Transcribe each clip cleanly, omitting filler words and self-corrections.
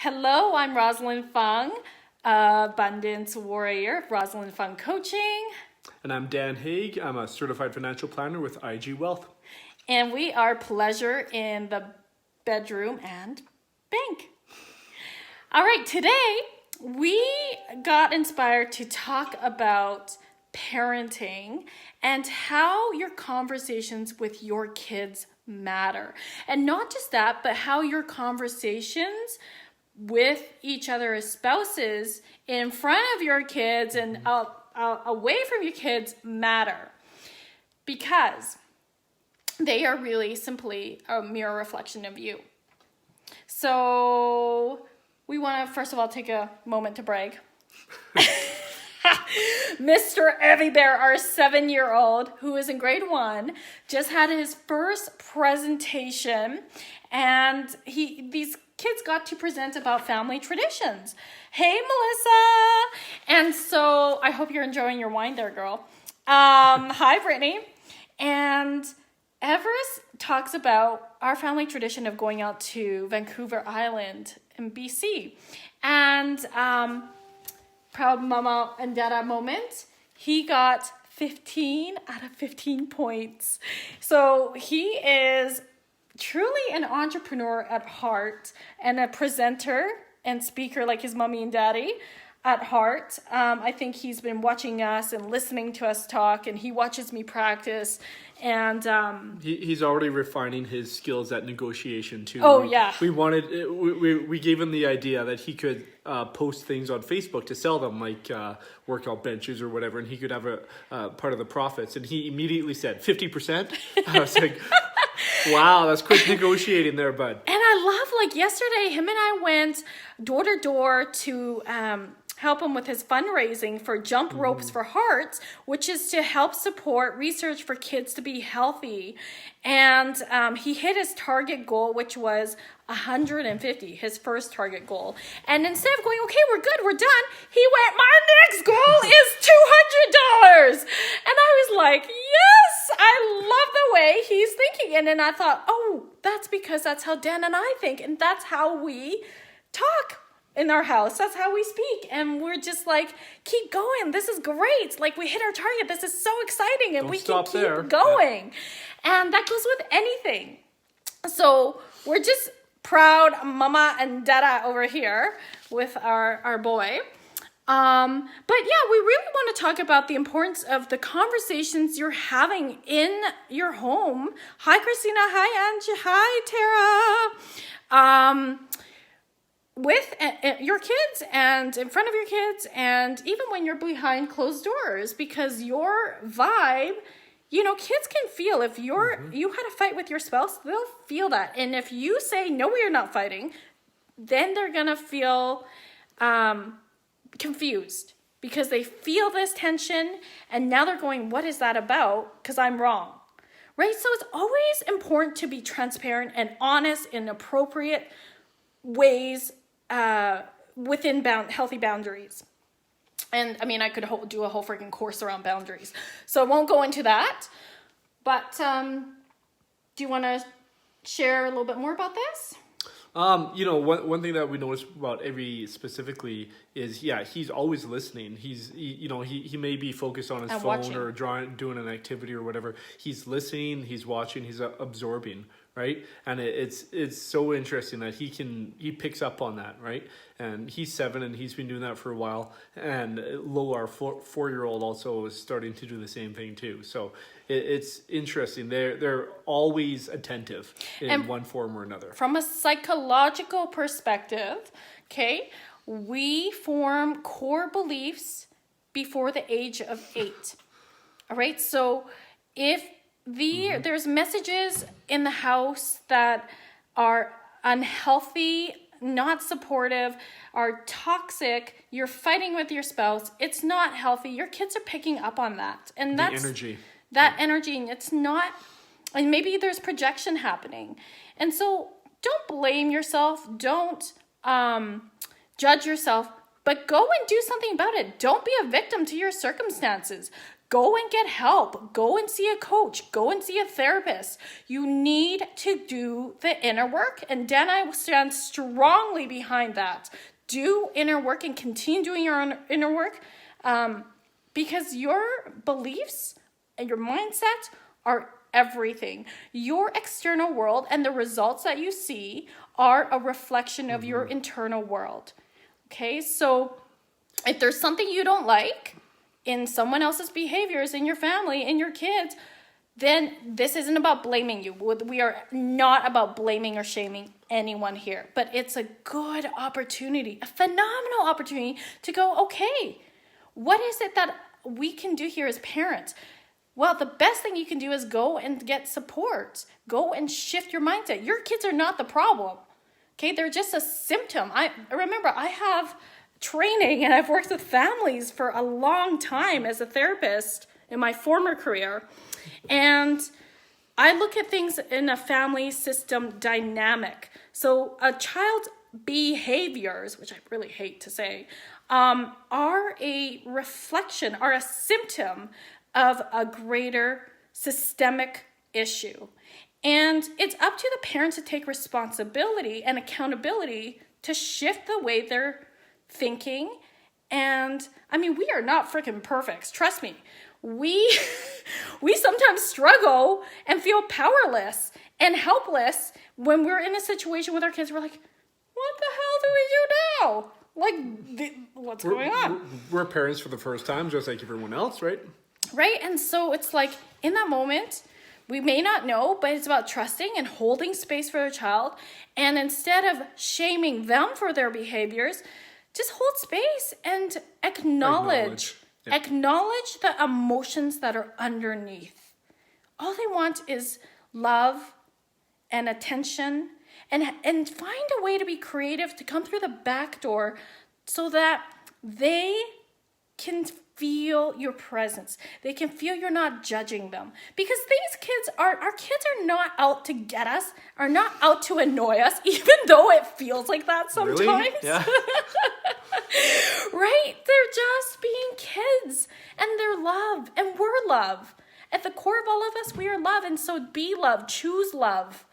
Hello, I'm Rosalind Fung, Abundance Warrior, Rosalind Fung Coaching. And I'm Dan Haig. I'm a certified financial planner with IG Wealth. And we are pleasure in the bedroom and bank. All right, today we got inspired to talk about parenting and how your conversations with your kids matter. And not just that, but how your conversations with each other as spouses in front of your kids and away from your kids matter, because they are really simply a mirror reflection of you. So we want to first of all take a moment to brag. Mr. Evie Bear, our 7-year-old, who is in grade 1, just had his first presentation, and these kids got to present about family traditions. Hey, Melissa! And so I hope you're enjoying your wine there, girl. Hi, Brittany. And Everest talks about our family tradition of going out to Vancouver Island in BC. And proud mama and dada moment, he got 15 out of 15 points. So he is truly an entrepreneur at heart and a presenter and speaker like his mommy and daddy at heart. I think he's been watching us and listening to us talk, and he watches me practice. And he's already refining his skills at negotiation too. Oh, yeah. We gave him the idea that he could post things on Facebook to sell them, like workout benches or whatever, and he could have a part of the profits. And he immediately said 50%. I was like, wow, that's quick negotiating there, bud. And I love, like yesterday, him and I went door to door to help him with his fundraising for Jump Ropes for Hearts, which is to help support research for kids to be healthy. And he hit his target goal, which was 150, his first target goal. And instead of going, okay, we're good, we're done, he went, my next goal is $200. And I was like, yes, I love the way he's thinking. And then I thought, oh, that's because that's how Dan and I think. And that's how we talk in our house. That's how we speak. And we're just like, keep going. This is great. Like, we hit our target. This is so exciting. And we can keep going. Yeah. And that goes with anything. So we're just proud mama and dada over here with our boy. But yeah, we really want to talk about the importance of the conversations you're having in your home. Hi, Christina. Hi, Angie. Hi, Tara. With your kids and in front of your kids, and even when you're behind closed doors, because your vibe, kids can feel if you had a fight with your spouse, they'll feel that. And if you say, no, we are not fighting, then they're going to feel confused, because they feel this tension and now they're going, what is that about? Because I'm wrong, right? So it's always important to be transparent and honest in appropriate ways within healthy boundaries. And I mean, I could do a whole freaking course around boundaries, so I won't go into that. But do you want to share a little bit more about this? One thing that we noticed about Evie specifically is, he's always listening. He may be focused on his phone watching, or doing an activity or whatever. He's listening, he's watching, he's absorbing, right? And it's so interesting that he picks up on that, right? And he's 7 and he's been doing that for a while. And Lo, our 4-year-old, also is starting to do the same thing too. So it's interesting. They're always attentive in one form or another. From a psychological perspective, okay, we form core beliefs before the age of 8. All right, so if there's messages in the house that are unhealthy, not supportive, are toxic, you're fighting with your spouse, it's not healthy, your kids are picking up on that. And that's the energy. That energy, it's not, and maybe there's projection happening. And so don't blame yourself, don't judge yourself, but go and do something about it. Don't be a victim to your circumstances. go and get help. Go and see a coach. Go and see a therapist. You need to do the inner work. And Dan, I stand strongly behind that. Do inner work and continue doing your own inner work, because your beliefs and your mindset are everything. Your external world and the results that you see are a reflection of your internal world. Okay, so if there's something you don't like in someone else's behaviors, in your family, in your kids, then this isn't about blaming you. We are not about blaming or shaming anyone here, but it's a good opportunity, a phenomenal opportunity to go, okay, what is it that we can do here as parents? Well, the best thing you can do is go and get support. Go and shift your mindset. Your kids are not the problem. Okay, they're just a symptom. I remember I have training and I've worked with families for a long time as a therapist in my former career. And I look at things in a family system dynamic. So a child's behaviors, which I really hate to say, are a reflection, are a symptom of a greater systemic issue. And it's up to the parents to take responsibility and accountability to shift the way they're thinking. And I mean, we are not freaking perfect. Trust me. We sometimes struggle and feel powerless and helpless when we're in a situation with our kids. We're like, what the hell do we do now? Like, what's going on? We're parents for the first time, just like everyone else, right? Right. And so it's like, in that moment, we may not know, but it's about trusting and holding space for their child. And instead of shaming them for their behaviors, just hold space and acknowledge the emotions that are underneath. All they want is love and attention, and find a way to be creative, to come through the back door so that they can feel your presence. They can feel you're not judging them. Because our kids are not out to get us, are not out to annoy us, even though it feels like that sometimes. Really? Yeah. Right? They're just being kids, and they're love, and we're love. At the core of all of us, we are love, and so be love, choose love.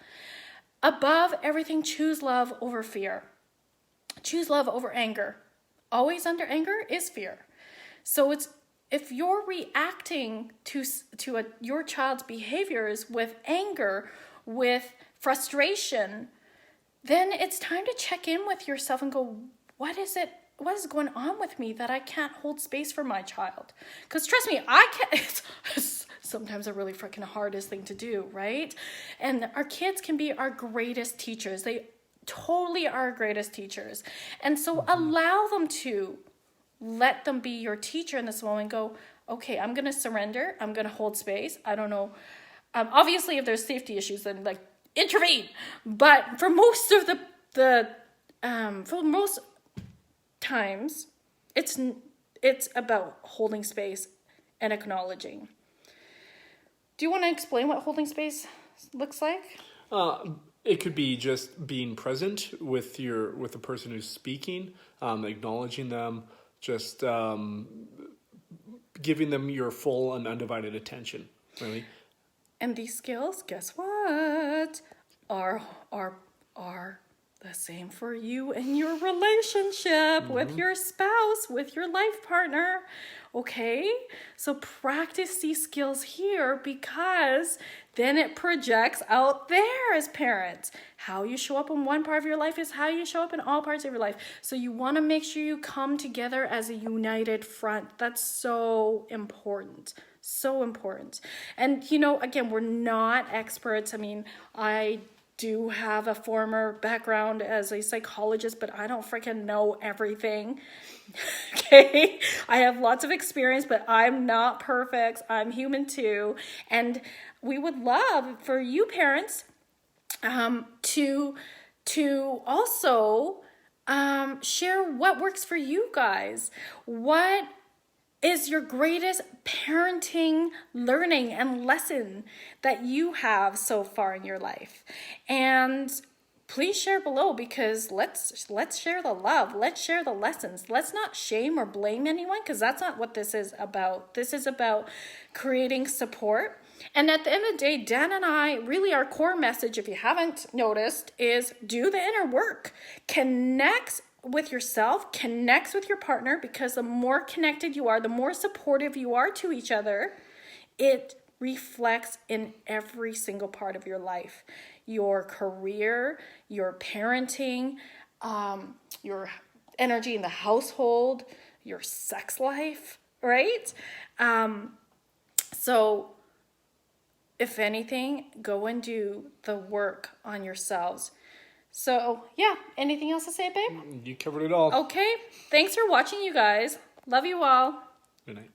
Above everything, choose love over fear. Choose love over anger. Always under anger is fear. So if you're reacting to your child's behaviors with anger, with frustration, then it's time to check in with yourself and go, what is going on with me that I can't hold space for my child? Because trust me, it's sometimes a really freaking hardest thing to do, right? And our kids can be our greatest teachers. They totally are our greatest teachers. And so allow them to. Let them be your teacher in this moment. Go, okay, I'm going to surrender. I'm going to hold space. I don't know. Obviously, if there's safety issues, then like intervene. But for most of for most times, it's about holding space and acknowledging. Do you want to explain what holding space looks like? It could be just being present with the person who's speaking, acknowledging them. Just giving them your full and undivided attention, really. And these skills, guess what, are the same for you in your relationship with your spouse, with your life partner. Okay? So practice these skills here, because then it projects out there as parents. How you show up in one part of your life is how you show up in all parts of your life. So you want to make sure you come together as a united front. That's so important. So important. And, again, we're not experts. I mean, I do have a former background as a psychologist, but I don't freaking know everything. Okay? I have lots of experience, but I'm not perfect. I'm human too. And we would love for you parents to also share what works for you guys. What is your greatest parenting learning and lesson that you have so far in your life? And please share below, because let's share the love. Let's share the lessons. Let's not shame or blame anyone, because that's not what this is about. This is about creating support. And at the end of the day, Dan and I, really our core message, if you haven't noticed, is do the inner work. Connect with yourself, connect with your partner, because the more connected you are, the more supportive you are to each other, it reflects in every single part of your life. Your career, your parenting, your energy in the household, your sex life, right? So if anything, go and do the work on yourselves. So yeah, anything else to say, babe? You covered it all. Okay, thanks for watching, you guys. Love you all. Good night.